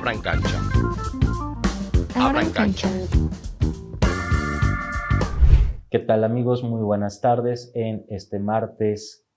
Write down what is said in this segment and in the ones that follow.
Abran cancha. Abran cancha. ¿Qué tal, amigos? Muy buenas tardes. En este martes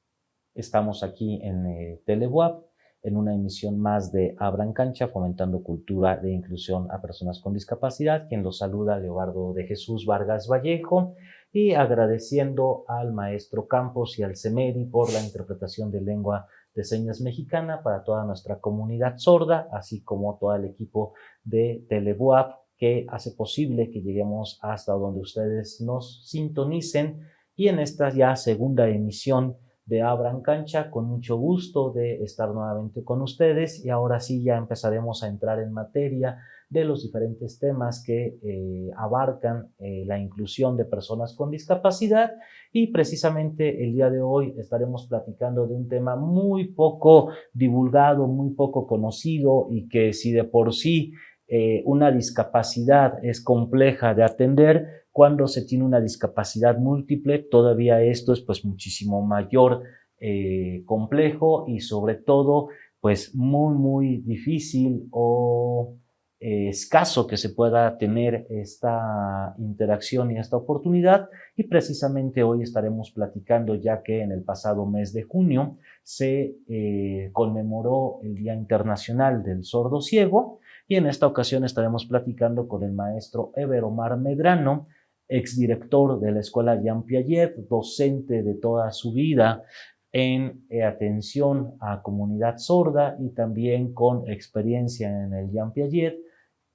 estamos aquí en Telebuap en una emisión más de Abran Cancha, fomentando cultura de inclusión a personas con discapacidad. Quien los saluda, Leobardo de Jesús Vargas Vallejo, y agradeciendo al maestro Campos y al CEMERI por la interpretación de lengua de señas mexicana para toda nuestra comunidad sorda, así como todo el equipo de Telebuap que hace posible que lleguemos hasta donde ustedes nos sintonicen. Y en esta ya segunda emisión de Abran Cancha, con mucho gusto de estar nuevamente con ustedes, y ahora sí ya empezaremos a entrar en materia de los diferentes temas que abarcan la inclusión de personas con discapacidad. Y precisamente el día de hoy estaremos platicando de un tema muy poco divulgado, muy poco conocido, y que si de por sí una discapacidad es compleja de atender, cuando se tiene una discapacidad múltiple, todavía esto es pues muchísimo mayor complejo, y sobre todo pues muy difícil o escaso que se pueda tener esta interacción y esta oportunidad. Y precisamente hoy estaremos platicando, ya que en el pasado mes de junio se conmemoró el Día Internacional del Sordo Ciego, y en esta ocasión estaremos platicando con el maestro Ever Omar Medrano, exdirector de la Escuela Jean Piaget, docente de toda su vida en atención a comunidad sorda, y también con experiencia en el Jean Piaget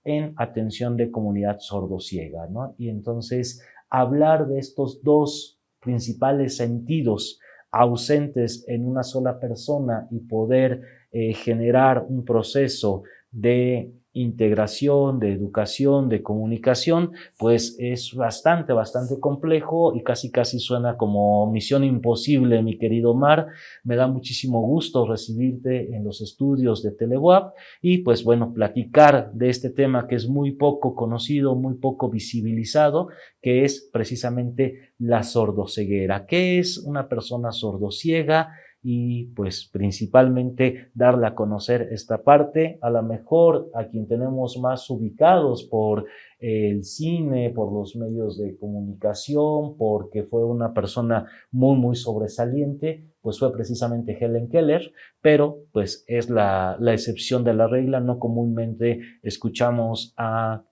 en atención de comunidad sordociega, ¿no? Y entonces hablar de estos dos principales sentidos ausentes en una sola persona y poder generar un proceso de integración, de educación, de comunicación, pues es bastante complejo, y casi suena como misión imposible, mi querido Omar. Me da muchísimo gusto recibirte en los estudios de Telebuap y pues bueno, platicar de este tema que es muy poco conocido, muy poco visibilizado, que es precisamente la sordoceguera. ¿Qué es una persona sordociega? Y pues principalmente darle a conocer esta parte, a lo mejor a quien tenemos más ubicados por el cine, por los medios de comunicación, porque fue una persona muy sobresaliente, pues fue precisamente Helen Keller, pero pues es la excepción de la regla. No comúnmente escuchamos a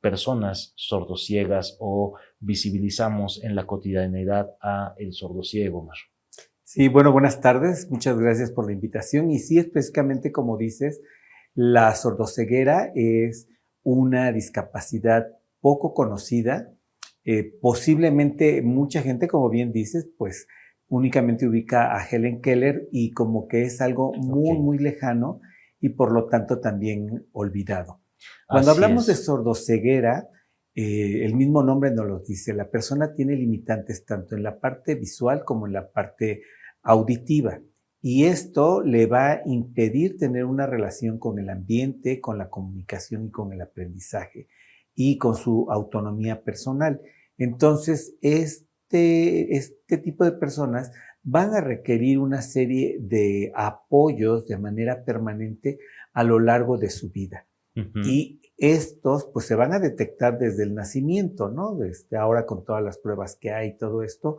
personas sordociegas o visibilizamos en la cotidianidad a el sordociego, Mar. Sí, bueno, buenas tardes. Muchas gracias por la invitación. Y sí, específicamente como dices, la sordoceguera es una discapacidad poco conocida. Posiblemente mucha gente, como bien dices, pues únicamente ubica a Helen Keller y como que es algo muy lejano y por lo tanto también olvidado. Cuando hablamos de sordoceguera, el mismo nombre nos lo dice. La persona tiene limitantes tanto en la parte visual como en la parte auditiva, y esto le va a impedir tener una relación con el ambiente, con la comunicación y con el aprendizaje y con su autonomía personal. Entonces, este tipo de personas van a requerir una serie de apoyos de manera permanente a lo largo de su vida. Y estos pues se van a detectar desde el nacimiento, ¿no? Desde ahora, con todas las pruebas que hay y todo esto,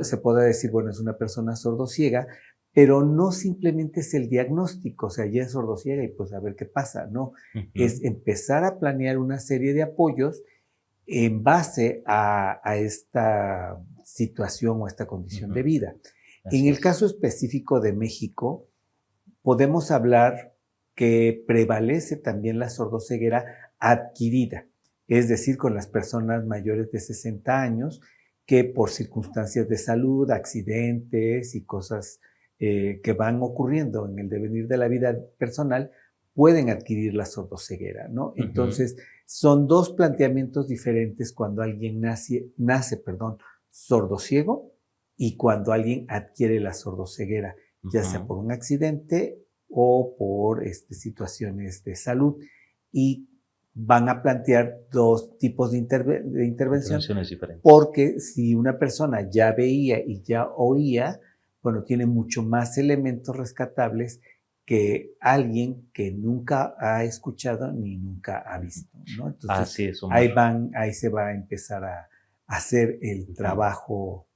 se podrá decir, bueno, es una persona sordociega, pero no simplemente es el diagnóstico, o sea, ya es sordociega y pues a ver qué pasa, ¿no? Es empezar a planear una serie de apoyos en base a esta situación o esta condición de vida. En el caso específico de México, podemos hablar que prevalece también la sordoceguera adquirida, es decir, con las personas mayores de 60 años que por circunstancias de salud, accidentes y cosas que van ocurriendo en el devenir de la vida personal, pueden adquirir la sordoceguera, ¿no? Entonces, son dos planteamientos diferentes cuando alguien nace, sordociego, y cuando alguien adquiere la sordoceguera, ya sea por un accidente o por situaciones de salud, y van a plantear dos tipos de intervención, porque si una persona ya veía y ya oía, bueno, tiene mucho más elementos rescatables que alguien que nunca ha escuchado ni nunca ha visto, ¿no? Entonces, Así es, Omar. ahí se va a empezar a hacer el trabajo.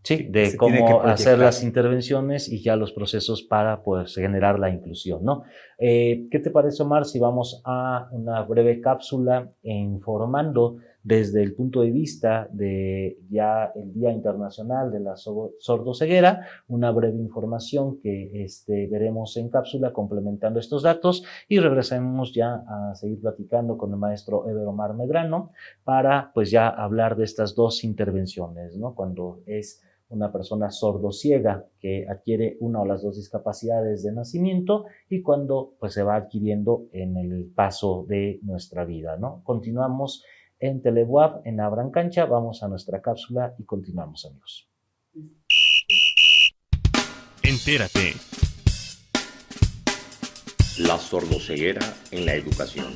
Sí, que de se tiene que cómo hacer proyectar. las intervenciones y ya los procesos para pues, generar la inclusión, ¿no? ¿Qué te parece, Omar, si vamos a una breve cápsula informando desde el punto de vista de ya el Día Internacional de la Sordoceguera, una breve información que veremos en cápsula complementando estos datos y regresemos ya a seguir platicando con el maestro Ever Omar Medrano para pues ya hablar de estas dos intervenciones, ¿no? Cuando es una persona sordociega que adquiere una o las dos discapacidades de nacimiento y cuando pues se va adquiriendo en el paso de nuestra vida, ¿no? Continuamos en Telebuap, en Abran Cancha, vamos a nuestra cápsula y continuamos, amigos. Entérate. La sordoceguera en la educación.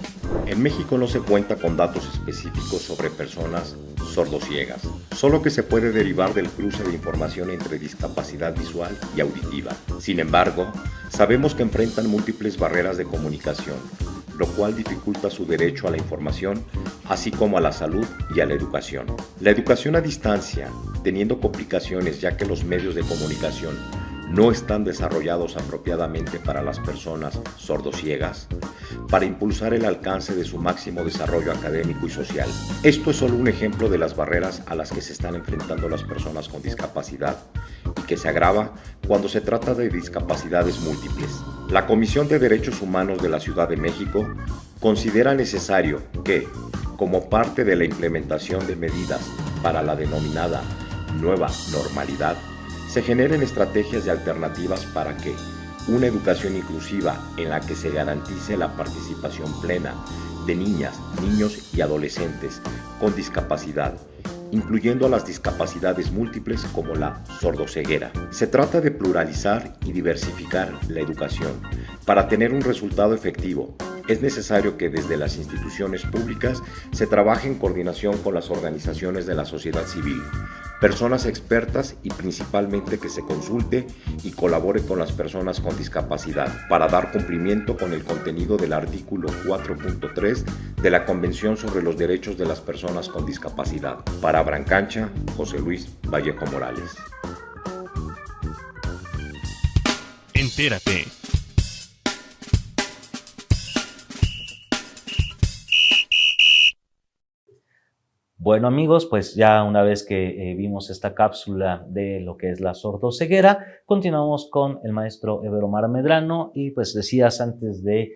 En México no se cuenta con datos específicos sobre personas sordociegas, solo que se puede derivar del cruce de información entre discapacidad visual y auditiva. Sin embargo, sabemos que enfrentan múltiples barreras de comunicación, lo cual dificulta su derecho a la información, así como a la salud y a la educación. La educación a distancia, teniendo complicaciones ya que los medios de comunicación no están desarrollados apropiadamente para las personas sordociegas, para impulsar el alcance de su máximo desarrollo académico y social. Esto es solo un ejemplo de las barreras a las que se están enfrentando las personas con discapacidad y que se agrava cuando se trata de discapacidades múltiples. La Comisión de Derechos Humanos de la Ciudad de México considera necesario que, como parte de la implementación de medidas para la denominada nueva normalidad, se generen estrategias y alternativas para que una educación inclusiva en la que se garantice la participación plena de niñas, niños y adolescentes con discapacidad, incluyendo a las discapacidades múltiples como la sordoceguera. Se trata de pluralizar y diversificar la educación. Para tener un resultado efectivo, es necesario que desde las instituciones públicas se trabaje en coordinación con las organizaciones de la sociedad civil, personas expertas y principalmente que se consulte y colabore con las personas con discapacidad para dar cumplimiento con el contenido del artículo 4.3 de la Convención sobre los Derechos de las Personas con Discapacidad. Para Abran Cancha, José Luis Vallejo Morales. Entérate. Bueno, amigos, pues ya una vez que vimos esta cápsula de lo que es la sordoceguera, continuamos con el maestro Ever Omar Medrano y pues decías antes de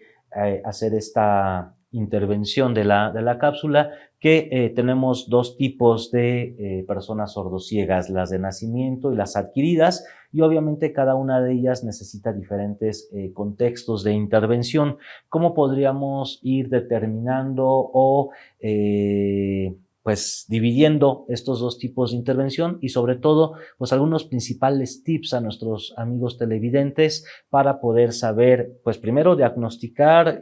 hacer esta intervención de la cápsula que tenemos dos tipos de personas sordociegas, las de nacimiento y las adquiridas, y obviamente cada una de ellas necesita diferentes contextos de intervención. ¿Cómo podríamos ir determinando o pues dividiendo estos dos tipos de intervención y sobre todo pues algunos principales tips a nuestros amigos televidentes para poder saber, pues primero diagnosticar,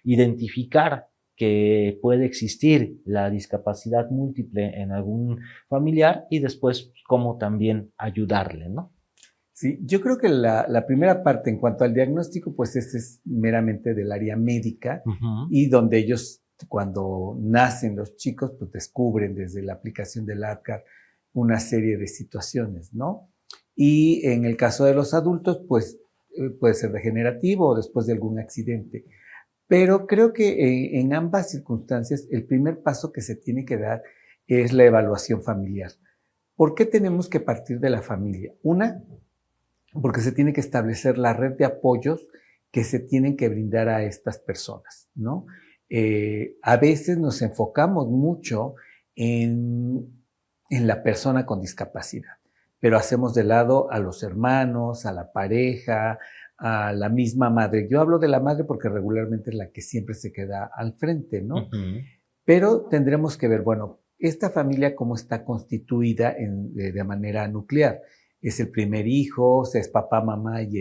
identificar que puede existir la discapacidad múltiple en algún familiar y después cómo también ayudarle, ¿no? Sí, yo creo que la primera parte en cuanto al diagnóstico, pues este es meramente del área médica y donde ellos cuando nacen los chicos, pues descubren desde la aplicación del ADCAR una serie de situaciones, ¿no? Y en el caso de los adultos, pues puede ser degenerativo o después de algún accidente. Pero creo que en ambas circunstancias, el primer paso que se tiene que dar es la evaluación familiar. ¿Por qué tenemos que partir de la familia? Una, porque se tiene que establecer la red de apoyos que se tienen que brindar a estas personas, ¿no? A veces nos enfocamos mucho en la persona con discapacidad, pero hacemos de lado a los hermanos, a la pareja, a la misma madre. Yo hablo de la madre porque regularmente es la que siempre se queda al frente, ¿no? Pero tendremos que ver, bueno, esta familia cómo está constituida de manera nuclear. Es el primer hijo, o sea, es papá, mamá y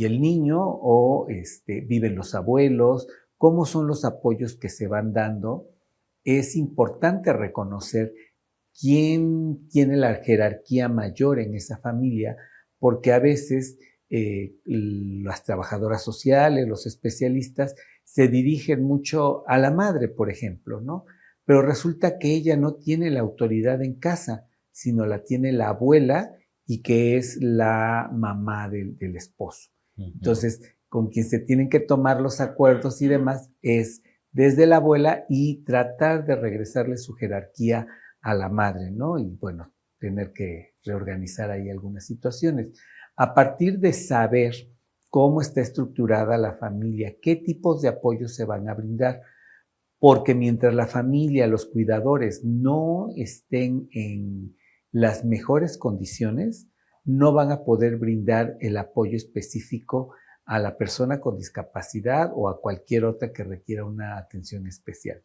el niño, o viven los abuelos. ¿Cómo son los apoyos que se van dando? Es importante reconocer quién tiene la jerarquía mayor en esa familia, porque a veces las trabajadoras sociales, los especialistas, se dirigen mucho a la madre, por ejemplo, ¿no? Pero resulta que ella no tiene la autoridad en casa, sino la tiene la abuela y que es la mamá del esposo. Entonces, con quien se tienen que tomar los acuerdos y demás es desde la abuela y tratar de regresarle su jerarquía a la madre, ¿no? Y bueno, tener que reorganizar ahí algunas situaciones. A partir de saber cómo está estructurada la familia, qué tipos de apoyos se van a brindar, porque mientras la familia, los cuidadores no estén en las mejores condiciones, no van a poder brindar el apoyo específico a la persona con discapacidad o a cualquier otra que requiera una atención especial.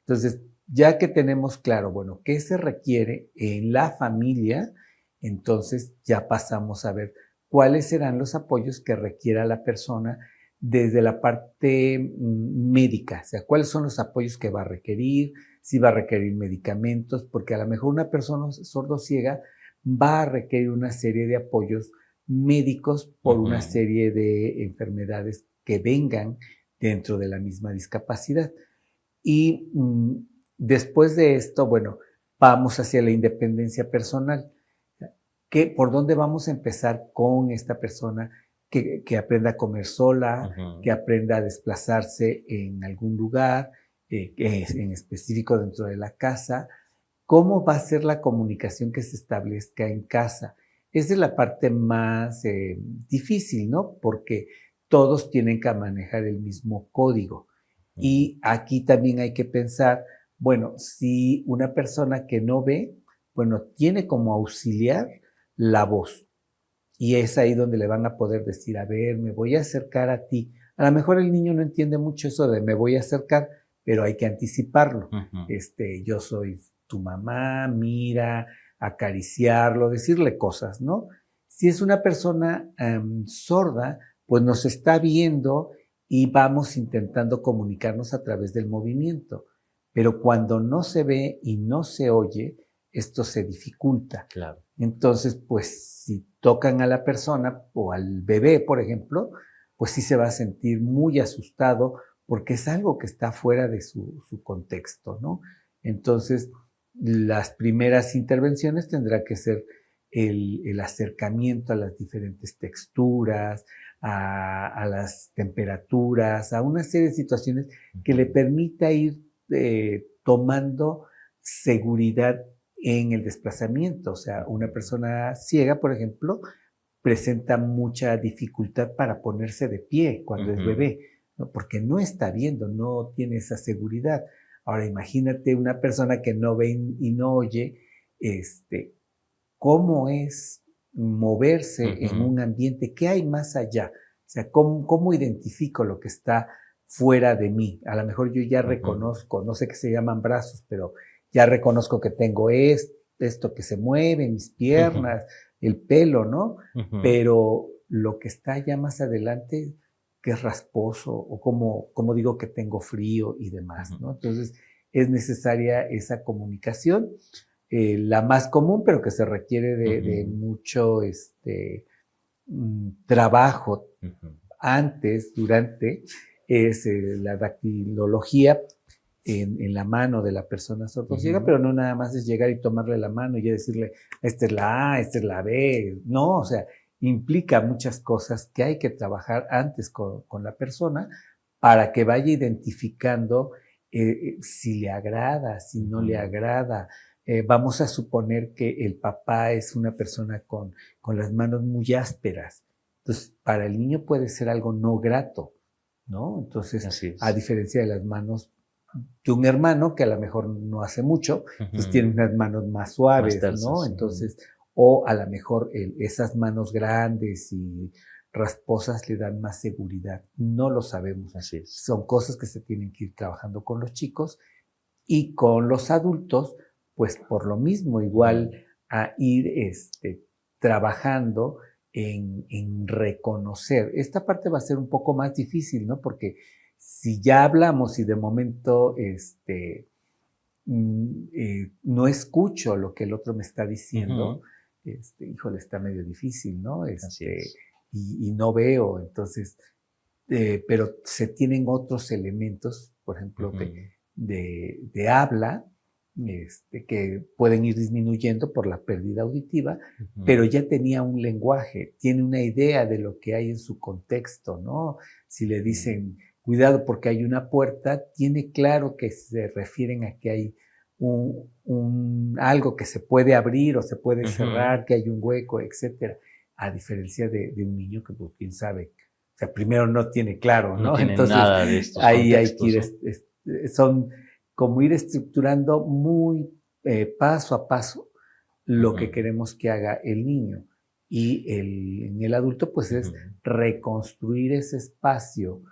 Entonces, ya que tenemos claro, bueno, qué se requiere en la familia, entonces ya pasamos a ver cuáles serán los apoyos que requiera la persona desde la parte médica, o sea, cuáles son los apoyos que va a requerir, si va a requerir medicamentos, porque a lo mejor una persona sordociega va a requerir una serie de apoyos médicos por una serie de enfermedades que vengan dentro de la misma discapacidad. Y después de esto, bueno, vamos hacia la independencia personal. ¿Por dónde vamos a empezar con esta persona que aprenda a comer sola, que aprenda a desplazarse en algún lugar, en específico dentro de la casa? ¿Cómo va a ser la comunicación que se establezca en casa? Esa es la parte más difícil, ¿no? Porque todos tienen que manejar el mismo código. Y aquí también hay que pensar, bueno, si una persona que no ve, bueno, tiene como auxiliar la voz. Y es ahí donde le van a poder decir, a ver, me voy a acercar a ti. A lo mejor el niño no entiende mucho eso de me voy a acercar, pero hay que anticiparlo. Yo soy tu mamá, mira, acariciarlo, decirle cosas, ¿no? Si es una persona sorda, pues nos está viendo y vamos intentando comunicarnos a través del movimiento. Pero cuando no se ve y no se oye, esto se dificulta. Claro. Entonces, pues si tocan a la persona o al bebé, por ejemplo, pues sí se va a sentir muy asustado porque es algo que está fuera de su contexto, ¿no? Entonces, las primeras intervenciones tendrá que ser el acercamiento a las diferentes texturas, a las temperaturas, a una serie de situaciones que le permita ir tomando seguridad en el desplazamiento. O sea, una persona ciega, por ejemplo, presenta mucha dificultad para ponerse de pie cuando es bebé, ¿no? Porque no está viendo, no tiene esa seguridad. Ahora, imagínate una persona que no ve y no oye, ¿cómo es moverse en un ambiente? ¿Qué hay más allá? O sea, ¿cómo identifico lo que está fuera de mí? A lo mejor yo ya reconozco, no sé qué se llaman brazos, pero ya reconozco que tengo esto que se mueve, mis piernas, el pelo, ¿no? Pero lo que está ya más adelante, que es rasposo, o como digo que tengo frío y demás, ¿no? Entonces, es necesaria esa comunicación, la más común, pero que se requiere de mucho trabajo antes, durante, es la dactilología en la mano de la persona sordociega, pero no nada más es llegar y tomarle la mano y decirle, esta es la A, esta es la B. No, o sea, implica muchas cosas que hay que trabajar antes con la persona para que vaya identificando si le agrada, si no le agrada. Vamos a suponer que el papá es una persona con las manos muy ásperas. Entonces, para el niño puede ser algo no grato, ¿no? Entonces, a diferencia de las manos de un hermano que a lo mejor no hace mucho, pues tiene unas manos más suaves, más tersas, ¿no? Entonces, o a lo mejor esas manos grandes y rasposas le dan más seguridad. No lo sabemos. Así es. Son cosas que se tienen que ir trabajando con los chicos y con los adultos, pues por lo mismo, igual a ir trabajando en reconocer. Esta parte va a ser un poco más difícil, ¿no? Porque si ya hablamos y de momento no escucho lo que el otro me está diciendo, híjole, está medio difícil, ¿no? Así es. y no veo, entonces, pero se tienen otros elementos, por ejemplo, de habla, que pueden ir disminuyendo por la pérdida auditiva, pero ya tenía un lenguaje, tiene una idea de lo que hay en su contexto, ¿no? Si le dicen, cuidado porque hay una puerta, tiene claro que se refieren a que hay algo que se puede abrir o se puede cerrar, que hay un hueco, etcétera. A diferencia de un niño que, pues, quién sabe, o sea, primero no tiene claro, ¿no? No tiene Entonces, nada de estos ahí hay que ir, ¿no? son como ir estructurando muy paso a paso lo que queremos que haga el niño. Y en el adulto, pues, es reconstruir ese espacio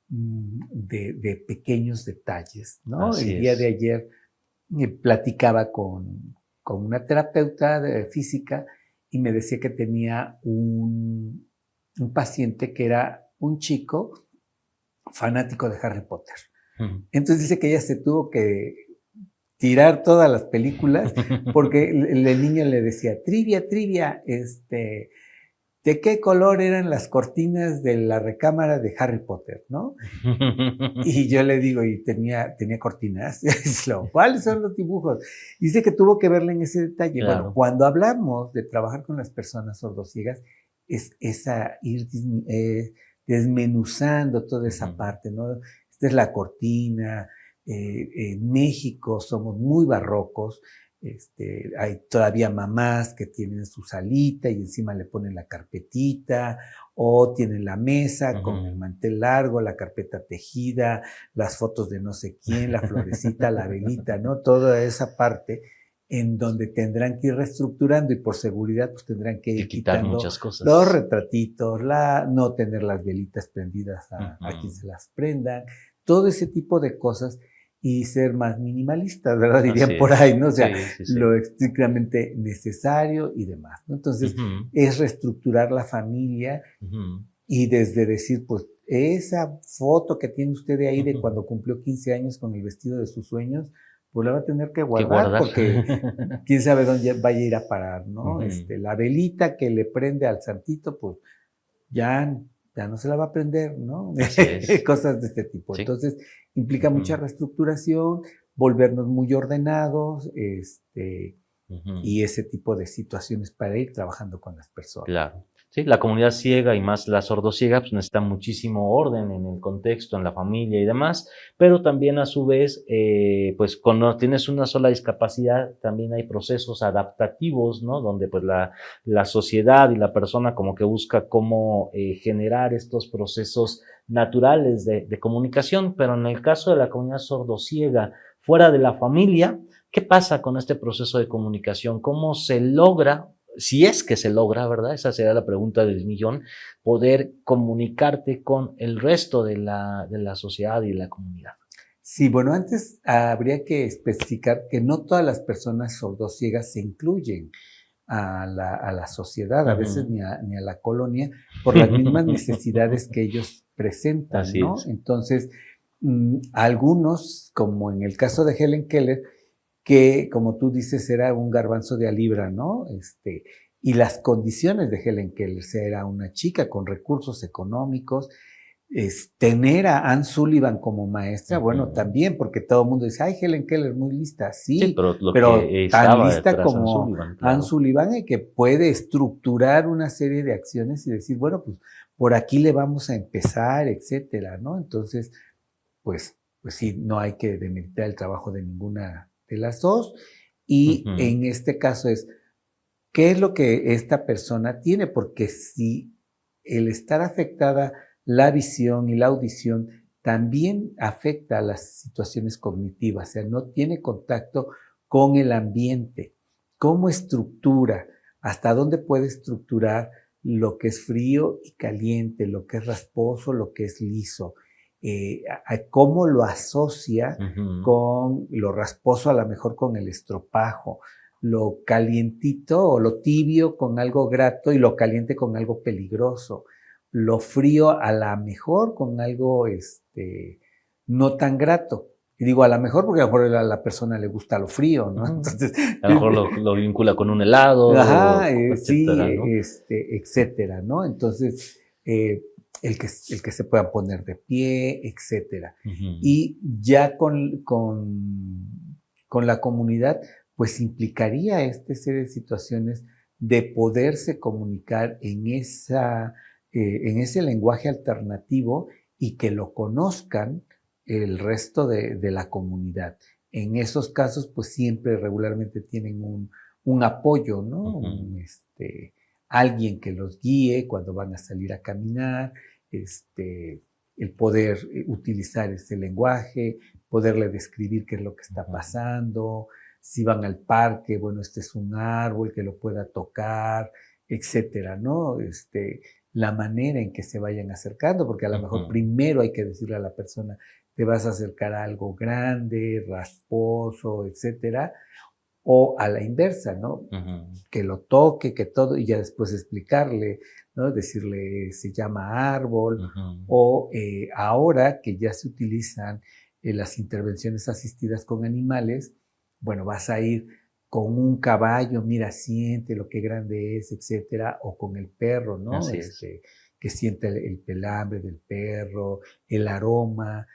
de pequeños detalles, ¿no? Así el día es. de ayer platicaba con una terapeuta de física y me decía que tenía un paciente que era un chico fanático de Harry Potter. Entonces dice que ella se tuvo que tirar todas las películas porque el niño le decía, trivia, ¿de qué color eran las cortinas de la recámara de Harry Potter, no? Y yo le digo, y tenía cortinas, ¿cuáles son los dibujos? Dice que tuvo que verle en ese detalle. Claro. Bueno, cuando hablamos de trabajar con las personas sordociegas, es esa ir desmenuzando toda esa parte, ¿no? Esta es la cortina, en México somos muy barrocos, hay todavía mamás que tienen su salita y encima le ponen la carpetita, o tienen la mesa con el mantel largo, la carpeta tejida, las fotos de no sé quién, la florecita, la velita, ¿no? Toda esa parte en donde tendrán que ir reestructurando y por seguridad pues tendrán que ir quitar quitando muchas cosas. Los retratitos, no tener las velitas prendidas a quien se las prendan, todo ese tipo de cosas y ser más minimalistas, ¿verdad? Dirían por ahí, ¿no? O sea, lo estrictamente necesario y demás, ¿no? Entonces, es reestructurar la familia y desde decir, pues, esa foto que tiene usted de ahí de cuando cumplió 15 años con el vestido de sus sueños, pues la va a tener que guardar porque quién sabe dónde vaya a ir a parar, ¿no? La velita que le prende al santito, pues, ya no se la va a prender, ¿no? Cosas de este tipo. Sí. Entonces, implica mucha reestructuración, volvernos muy ordenados, y ese tipo de situaciones para ir trabajando con las personas. Claro. Sí, la comunidad ciega y más la sordociega pues necesita muchísimo orden en el contexto, en la familia y demás, pero también a su vez, pues cuando tienes una sola discapacidad también hay procesos adaptativos, ¿no? Donde pues la sociedad y la persona como que busca cómo generar estos procesos naturales de comunicación, pero en el caso de la comunidad sordociega fuera de la familia, ¿qué pasa con este proceso de comunicación? ¿Cómo se logra? Si es que se logra, ¿verdad? Esa sería la pregunta del millón, poder comunicarte con el resto de la sociedad y la comunidad. Sí, bueno, antes habría que especificar que no todas las personas sordociegas se incluyen a la sociedad, a veces ni a la colonia, por las mismas necesidades que ellos presentan, Así ¿no? es. Entonces, algunos, como en el caso de Helen Keller, que, como tú dices, era un garbanzo de a libra, ¿no? Y las condiciones de Helen Keller, o sea, era una chica con recursos económicos, tener a Anne Sullivan como maestra, bueno, también, porque todo el mundo dice, ay, Helen Keller, muy lista, sí, pero tan lista como Sullivan, claro. Anne Sullivan, y que puede estructurar una serie de acciones y decir, bueno, pues, por aquí le vamos a empezar, etcétera, ¿no? Entonces, pues sí, no hay que demeritar el trabajo de ninguna de las dos, y en este caso es, ¿qué es lo que esta persona tiene? Porque si el estar afectada la visión y la audición también afecta a las situaciones cognitivas, o sea, no tiene contacto con el ambiente, cómo estructura, hasta dónde puede estructurar lo que es frío y caliente, lo que es rasposo, lo que es liso, cómo lo asocia con lo rasposo, a lo mejor con el estropajo, lo calientito o lo tibio con algo grato y lo caliente con algo peligroso, lo frío a lo mejor con algo no tan grato. Y digo, a lo mejor porque a lo mejor a la persona le gusta lo frío, ¿no? Entonces, A lo mejor lo vincula con un helado, ajá, sí, etcétera, ¿no? etcétera, ¿no? Entonces, el que se puedan poner de pie, etcétera. Y ya con la comunidad, pues implicaría este serie de situaciones de poderse comunicar en ese lenguaje alternativo y que lo conozcan el resto de la comunidad. En esos casos, pues siempre regularmente tienen un apoyo, ¿no? Alguien que los guíe cuando van a salir a caminar, el poder utilizar ese lenguaje, poderle describir qué es lo que está pasando, si van al parque, bueno, este es un árbol que lo pueda tocar, etcétera, ¿no? La manera en que se vayan acercando, porque a lo mejor primero hay que decirle a la persona, te vas a acercar a algo grande, rasposo, etcétera, o a la inversa, ¿no? Que lo toque, que todo, y ya después explicarle, ¿no? Decirle, se llama árbol, o ahora que ya se utilizan las intervenciones asistidas con animales, bueno, vas a ir con un caballo, mira, siente lo que grande es, etcétera, o con el perro, ¿no? Así es. Que siente el pelambre del perro, el aroma,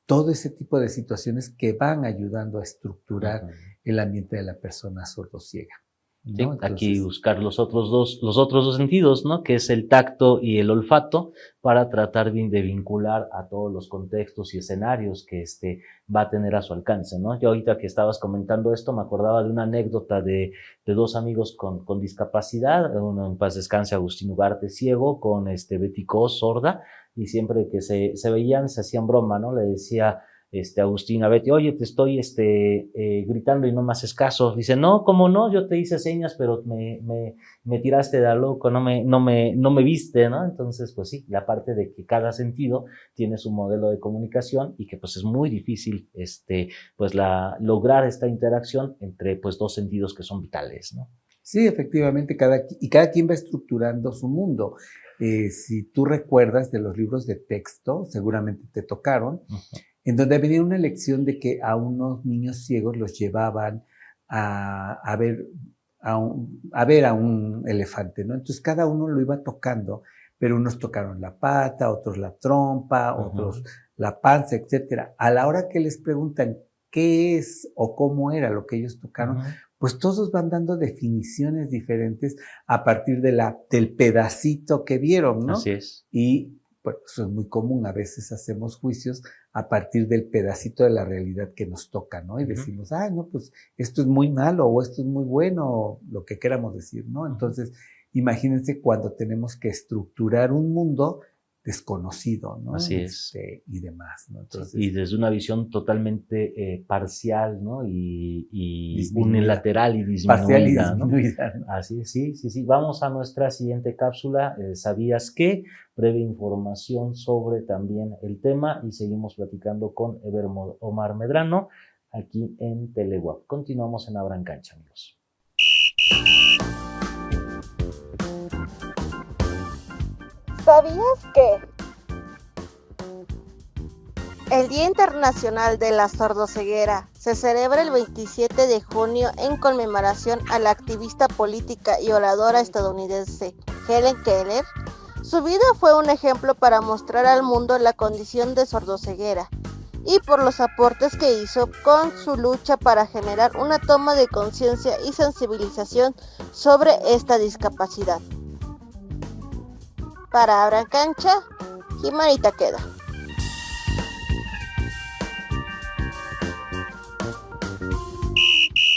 todo ese tipo de situaciones que van ayudando a estructurar el ambiente de la persona sordociega, ¿no? Sí, Entonces, aquí buscar los otros dos sentidos, ¿no? Que es el tacto y el olfato, para tratar de vincular a todos los contextos y escenarios que va a tener a su alcance, ¿no? Yo ahorita que estabas comentando esto me acordaba de una anécdota de dos amigos con discapacidad, uno en paz descanse, Agustín Ugarte, ciego, con Betty Cos, sorda, y siempre que se veían se hacían broma, ¿no? Le decía Agustín a Betty, oye, te estoy gritando y no me haces caso. Dice, no, ¿cómo no? Yo te hice señas, pero me tiraste de a loco, no me viste, ¿no? Entonces, pues sí, la parte de que cada sentido tiene su modelo de comunicación y que pues es muy difícil pues lograr esta interacción entre pues dos sentidos que son vitales, ¿no? Sí, efectivamente, cada quien va estructurando su mundo. Si tú recuerdas de los libros de texto, seguramente te tocaron, en donde venía una lección de que a unos niños ciegos los llevaban a ver a un elefante, ¿no? Entonces cada uno lo iba tocando, pero unos tocaron la pata, otros la trompa, otros la panza, etcétera. A la hora que les preguntan qué es o cómo era lo que ellos tocaron, pues todos van dando definiciones diferentes a partir del pedacito que vieron, ¿no? Así es. Y pues eso es muy común, a veces hacemos juicios a partir del pedacito de la realidad que nos toca, ¿no? Y decimos, no, pues esto es muy malo o esto es muy bueno, o lo que queramos decir, ¿no? Entonces, imagínense cuando tenemos que estructurar un mundo desconocido, ¿no? Así es. Y demás, ¿no? Entonces, y desde una visión totalmente parcial, ¿no? Y unilateral y disminuida. Parcial y disminuida, ¿no? Así es, sí. Vamos a nuestra siguiente cápsula. ¿Sabías qué? Breve información sobre también el tema y seguimos platicando con Eber Omar Medrano aquí en Telewap. Continuamos en Abran Cancha, amigos. ¿Sabías que el Día Internacional de la Sordoceguera se celebra el 27 de junio en conmemoración a la activista política y oradora estadounidense Helen Keller? Su vida fue un ejemplo para mostrar al mundo la condición de sordoceguera y por los aportes que hizo con su lucha para generar una toma de conciencia y sensibilización sobre esta discapacidad. Para Abran Cancha, Jimari Takeda.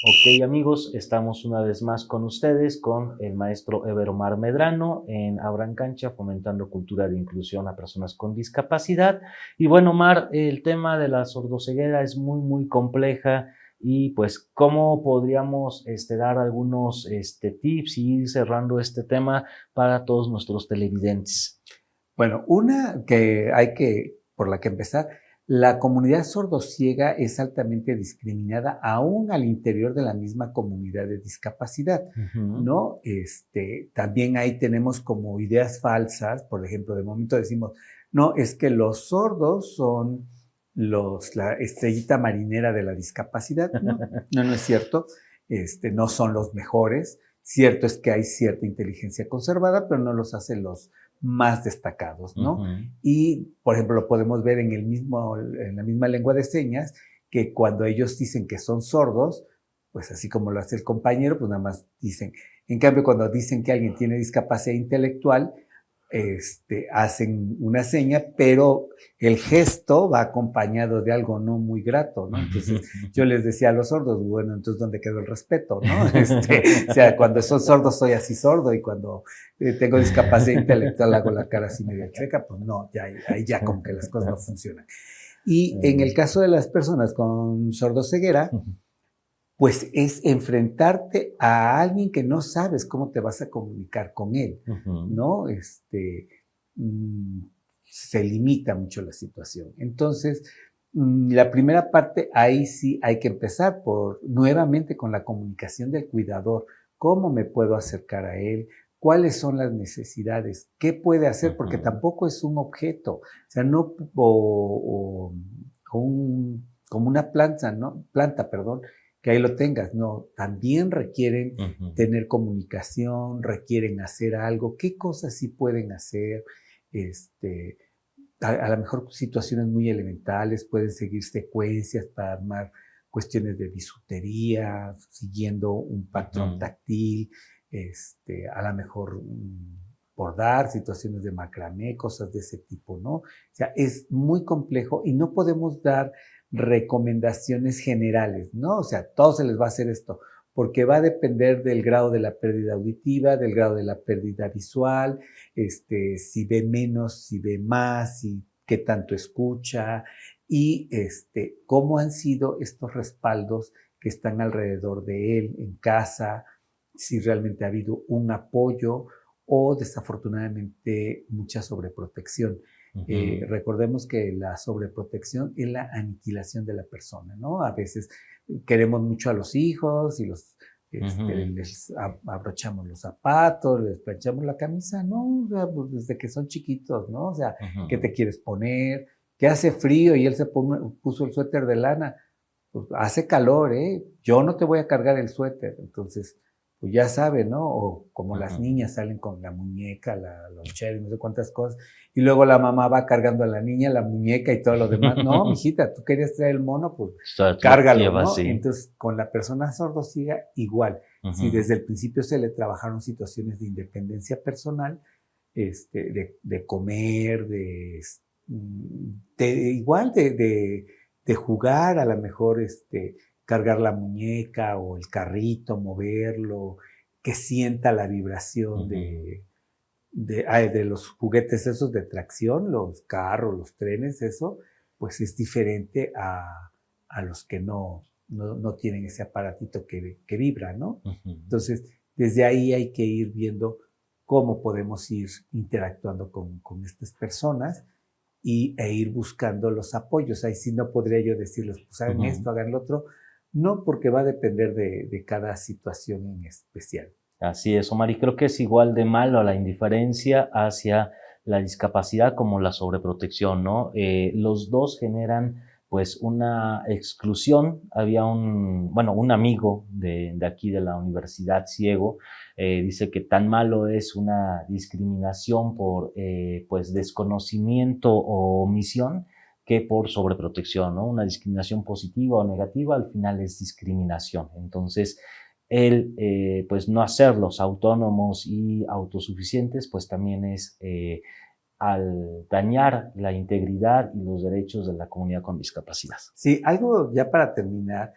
Ok, amigos, estamos una vez más con ustedes, con el maestro Eber Omar Medrano en Abran Cancha, fomentando cultura de inclusión a personas con discapacidad. Y bueno, Omar, el tema de la sordoceguera es muy, muy compleja. Y pues, ¿cómo podríamos dar algunos tips y ir cerrando este tema para todos nuestros televidentes? Bueno, una por la que empezar, la comunidad sordociega es altamente discriminada aún al interior de la misma comunidad de discapacidad, ¿no? También ahí tenemos como ideas falsas, por ejemplo, de momento decimos, no, es que los sordos son la estrellita marinera de la discapacidad. No, no es cierto. No son los mejores. Cierto es que hay cierta inteligencia conservada, pero no los hace los más destacados, ¿no? Y, por ejemplo, lo podemos ver en la misma lengua de señas, que cuando ellos dicen que son sordos, pues así como lo hace el compañero, pues nada más dicen. En cambio, cuando dicen que alguien tiene discapacidad intelectual, hacen una seña, pero el gesto va acompañado de algo no muy grato, ¿no? Entonces, yo les decía a los sordos, bueno, entonces, ¿dónde quedó el respeto, no? O sea, cuando son sordos soy así sordo, y cuando tengo discapacidad intelectual hago la cara así medio chueca, pues no, ahí ya como que las cosas no funcionan. Y en el caso de las personas con sordoceguera, pues es enfrentarte a alguien que no sabes cómo te vas a comunicar con él, ¿no? Se limita mucho la situación. Entonces, la primera parte, ahí sí hay que empezar nuevamente con la comunicación del cuidador. ¿Cómo me puedo acercar a él? ¿Cuáles son las necesidades? ¿Qué puede hacer? Porque tampoco es un objeto, o sea, no, como una planta, ¿no? Que ahí lo tengas, no, también requieren tener comunicación, requieren hacer algo. ¿Qué cosas sí pueden hacer? A lo mejor situaciones muy elementales, pueden seguir secuencias para armar cuestiones de bisutería, siguiendo un patrón táctil, a lo mejor bordar, situaciones de macramé, cosas de ese tipo, ¿no? O sea, es muy complejo y no podemos dar recomendaciones generales, ¿no? O sea, a todos se les va a hacer esto, porque va a depender del grado de la pérdida auditiva, del grado de la pérdida visual, si ve menos, si ve más, si qué tanto escucha, y cómo han sido estos respaldos que están alrededor de él en casa, si realmente ha habido un apoyo o desafortunadamente mucha sobreprotección. Recordemos que la sobreprotección es la aniquilación de la persona, ¿no? A veces queremos mucho a los hijos y les abrochamos los zapatos, les planchamos la camisa, ¿no? O sea, pues desde que son chiquitos, ¿no? O sea, ¿qué te quieres poner? ¿Qué hace frío? Y él se puso el suéter de lana. Pues hace calor, ¿eh? Yo no te voy a cargar el suéter. Entonces, pues ya sabe, ¿no? O como las niñas salen con la muñeca, la lonchera y no sé cuántas cosas, y luego la mamá va cargando a la niña, la muñeca y todo lo demás. No, mijita, tú querías traer el mono, pues cárgalo, ¿no? Sí. Entonces, con la persona sordociega, igual. Si desde el principio se le trabajaron situaciones de independencia personal, de comer, igual de jugar, a lo mejor, cargar la muñeca o el carrito, moverlo, que sienta la vibración de los juguetes esos de tracción, los carros, los trenes, eso, pues es diferente a los que no tienen ese aparatito que vibra, ¿no? Entonces, desde ahí hay que ir viendo cómo podemos ir interactuando con estas personas e ir buscando los apoyos. Ahí sí no podría yo decirles, pues hagan esto, hagan lo otro. No, porque va a depender de cada situación en especial. Así es, Omar, y creo que es igual de malo la indiferencia hacia la discapacidad como la sobreprotección, ¿no? Los dos generan pues una exclusión. Había un amigo de aquí de la universidad ciego, dice que tan malo es una discriminación por pues desconocimiento o omisión que por sobreprotección, ¿no? Una discriminación positiva o negativa al final es discriminación. Entonces, pues no hacerlos autónomos y autosuficientes, pues también es al dañar la integridad y los derechos de la comunidad con discapacidad. Sí, algo ya para terminar.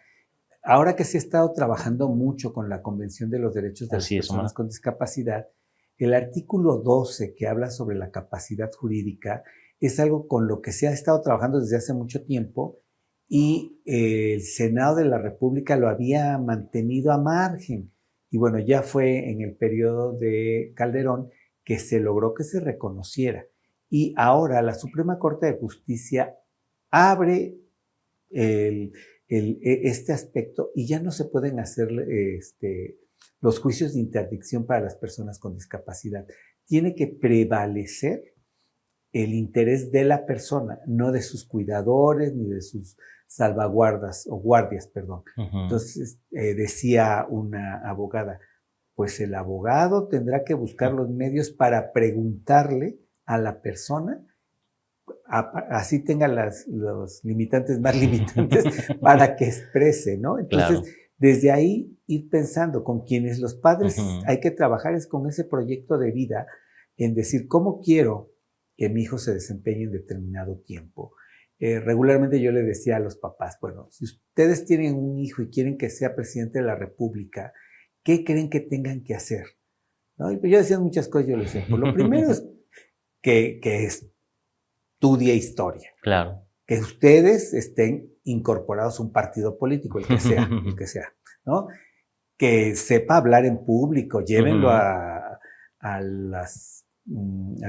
Ahora que se ha estado trabajando mucho con la Convención de los Derechos de las Personas con Discapacidad, el artículo 12 que habla sobre la capacidad jurídica es algo con lo que se ha estado trabajando desde hace mucho tiempo y el Senado de la República lo había mantenido a margen. Y bueno, ya fue en el periodo de Calderón que se logró que se reconociera. Y ahora la Suprema Corte de Justicia abre este aspecto y ya no se pueden hacer los juicios de interdicción para las personas con discapacidad. Tiene que prevalecer el interés de la persona, no de sus cuidadores ni de sus salvaguardas o guardias, perdón. Entonces, decía una abogada, pues el abogado tendrá que buscar los medios para preguntarle a la persona, así tenga los limitantes más limitantes, para que exprese, ¿no? Entonces, claro, desde ahí ir pensando con quienes los padres hay que trabajar es con ese proyecto de vida, en decir, ¿cómo quiero que mi hijo se desempeñe en determinado tiempo? Regularmente yo le decía a los papás, bueno, si ustedes tienen un hijo y quieren que sea presidente de la República, ¿qué creen que tengan que hacer? ¿No? Y yo decía muchas cosas, yo le decía, pues lo primero es que estudie historia. Claro. Que ustedes estén incorporados a un partido político, el que sea, ¿no? Que sepa hablar en público, llévenlo a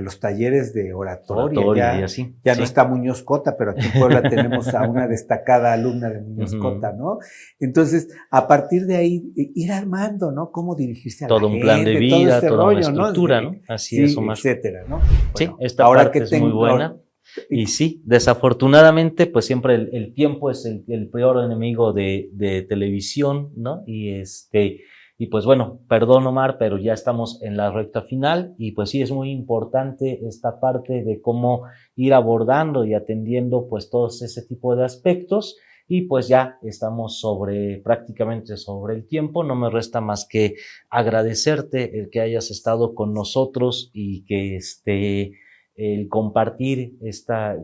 los talleres de oratoria. Ya no está Muñoz Cota, pero aquí en Puebla tenemos a una destacada alumna de Muñoz Cota, ¿no? Entonces, a partir de ahí, ir armando, ¿no? Cómo dirigirse a todo la gente. Todo un plan de vida, toda rollo, una estructura, ¿no? Así es, Omar. Etcétera, ¿no? Bueno, sí, esta parte es muy buena. Y sí, desafortunadamente, pues siempre el tiempo es el peor enemigo de televisión, ¿no? Y pues bueno, perdón Omar, pero ya estamos en la recta final y pues sí es muy importante esta parte de cómo ir abordando y atendiendo pues todos ese tipo de aspectos y pues ya estamos prácticamente sobre el tiempo. No me resta más que agradecerte el que hayas estado con nosotros y que el compartir esta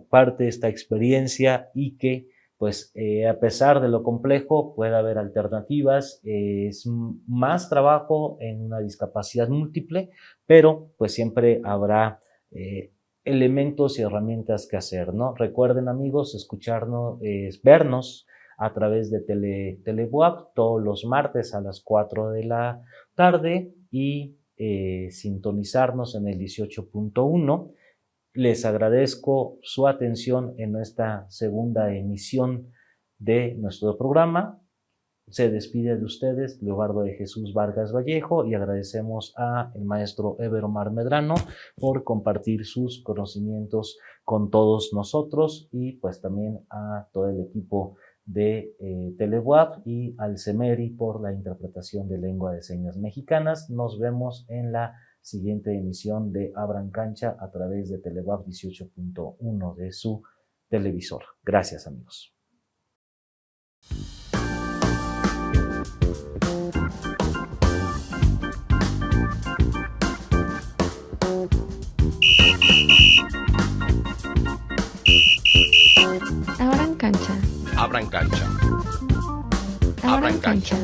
experiencia y que pues a pesar de lo complejo puede haber alternativas, es más trabajo en una discapacidad múltiple, pero pues siempre habrá elementos y herramientas que hacer, ¿no? Recuerden amigos, escucharnos, vernos a través de Telebuap todos los martes a las 4 de la tarde y sintonizarnos en el 18.1. Les agradezco su atención en esta segunda emisión de nuestro programa. Se despide de ustedes Leobardo de Jesús Vargas Vallejo y agradecemos al maestro Ever Omar Medrano por compartir sus conocimientos con todos nosotros y pues también a todo el equipo de Telebuap y al CEMERI por la interpretación de lengua de señas mexicanas. Nos vemos en la siguiente emisión de Abran Cancha a través de Telebuap 18.1 de su televisor. Gracias amigos. Abran cancha. Abran cancha. Abran cancha.